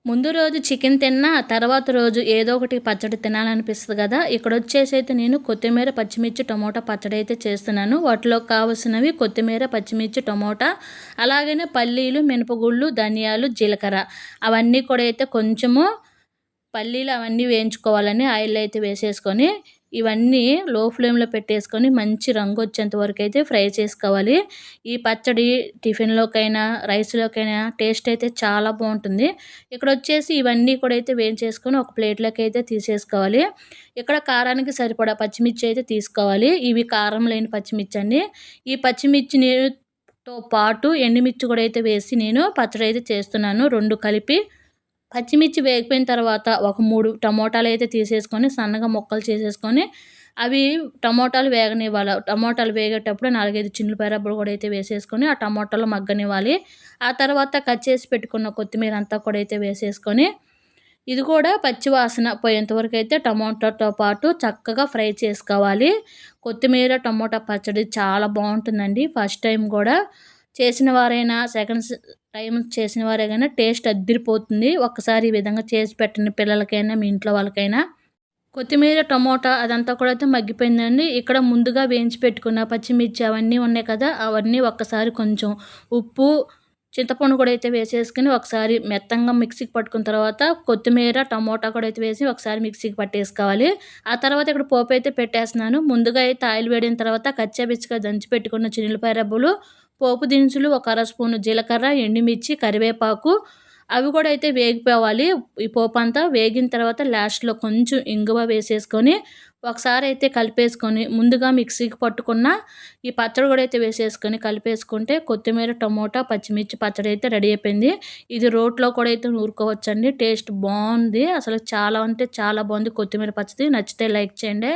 ముందు రోజు చికెన్ తిన్నా, తర్వాత రోజు ఏదో ఒకటి పచ్చడి తినాలనిపిస్తది గదా! ఇక్కడొచ్చేసైతే నేను కొత్తిమీర, పచ్చిమిర్చి, టమోటా పచ్చడైతే చేస్తున్నాను. వాటిలోకి కావాల్సినవి కొత్తిమీర, పచ్చిమిర్చి, టమోటా అలాగనే పల్లీలు, మినపగుళ్ళు, ధనియాలు, జీలకర్ర అవన్నీ కూడా అయితే కొంచెము పల్లీలు అవన్నీ వేయించుకోవాలని ఆయిల్‌లో అయితే వేసేసుకొని, ఇవన్నీ లో ఫ్లేమ్‌లో పెట్టేసుకొని మంచి రంగొచ్చేంత వరకైతే ఫ్రై చేసుకోవాలి. ఈ పచ్చడి టిఫిన్‌లోకైనా, రైస్‌లోకైనా టేస్ట్ అయితే చాలా బావుంటుంది. ఇక్కడొచ్చేసి ఇవన్నీ కూడా అయితే వేయించేసుకొని ఒక ప్లేట్‌లోకైతే తీసేసుకోవాలి. ఇక్కడ కారానికి సరిపడా పచ్చిమిర్చి అయితే తీసుకోవాలి. ఇవి కారం లేని పచ్చిమిర్చండి. ఈ పచ్చిమిర్చిని తో పాటు ఎండుమిర్చి కూడా అయితే వేసి నేను పచ్చడైతే చేస్తున్నాను 2 కలిపి. పచ్చిమిర్చి వేగిపోయిన తర్వాత ఒక 3 టమోటాలైతే తీసేసుకొని సన్నగా ముక్కలు చేసేసుకొని, అవి టమోటాలు వేగనివ్వాలి. టమోటాలు వేగేటప్పుడు 4, 5 చిన్నులపాయ రబ్బలు కూడా అయితే వేసేసుకొని, ఆ టమోటాలో మగ్గనివ్వాలి. ఆ తర్వాత కట్ చేసి పెట్టుకున్న కొత్తిమీర అంతా కూడా అయితే వేసేసుకొని, ఇది కూడా పచ్చి వాసన పోయేంత వరకైతే టమోటాతో పాటు చక్కగా ఫ్రై చేసుకోవాలి. కొత్తిమీర, టమోటా పచ్చడి చాలా బావుంటుందండి. ఫస్ట్ టైం గూడా చేసిన వారైనా, టైమ్ చేసిన వారే గాని టేస్ట్ అద్దిరిపోతుంది. ఒక్కసారి ఈ విధంగా చేసి పెట్టండి పిల్లలకైనా, మీ ఇంట్లో వాళ్ళకైనా. కొత్తిమీర, టమోటా అదంతా కూడా అయితే మగ్గిపోయిందండి. ఇక్కడ ముందుగా వేయించి పెట్టుకున్న పచ్చిమిర్చి అవన్నీ ఉన్నాయి కదా! అవన్నీ ఒక్కసారి కొంచెం ఉప్పు, చింతపండు కూడా అయితే వేసేసుకొని ఒకసారి మెత్తంగా మిక్సీకి పట్టుకున్న తర్వాత కొత్తిమీర, టమోటా కూడా అయితే వేసి ఒకసారి మిక్సీకి పట్టేసుకోవాలి. ఆ తర్వాత ఇక్కడ పోపైతే పెట్టేస్తున్నాను. ముందుగా అయితే ఆయిల్ వేడిన తర్వాత కచ్చాపిచ్చిగా దంచి పెట్టుకున్న చిన్నులపాయ రబ్బలు, పోపు దినుసులు, ఒక అర స్పూను జీలకర్ర, ఎండుమిర్చి, కరివేపాకు అవి కూడా అయితే వేగిపోవాలి. ఈ పోపంతా వేగిన తర్వాత లాస్ట్‌లో కొంచెం ఇంగువ వేసేసుకొని, ఒకసారి అయితే కలిపేసుకొని, ముందుగా మిక్సీకి పట్టుకున్న ఈ పచ్చడి కూడా అయితే వేసేసుకొని కలిపేసుకుంటే కొత్తిమీర, టమోటా, పచ్చిమిర్చి పచ్చడి అయితే రెడీ అయిపోయింది. ఇది రోట్లో కూడా అయితే నూరుకోవచ్చండి. టేస్ట్ బావుంది. అసలు చాలా అంటే చాలా బావుంది కొత్తిమీర పచ్చడి. నచ్చితే లైక్ చేయండి.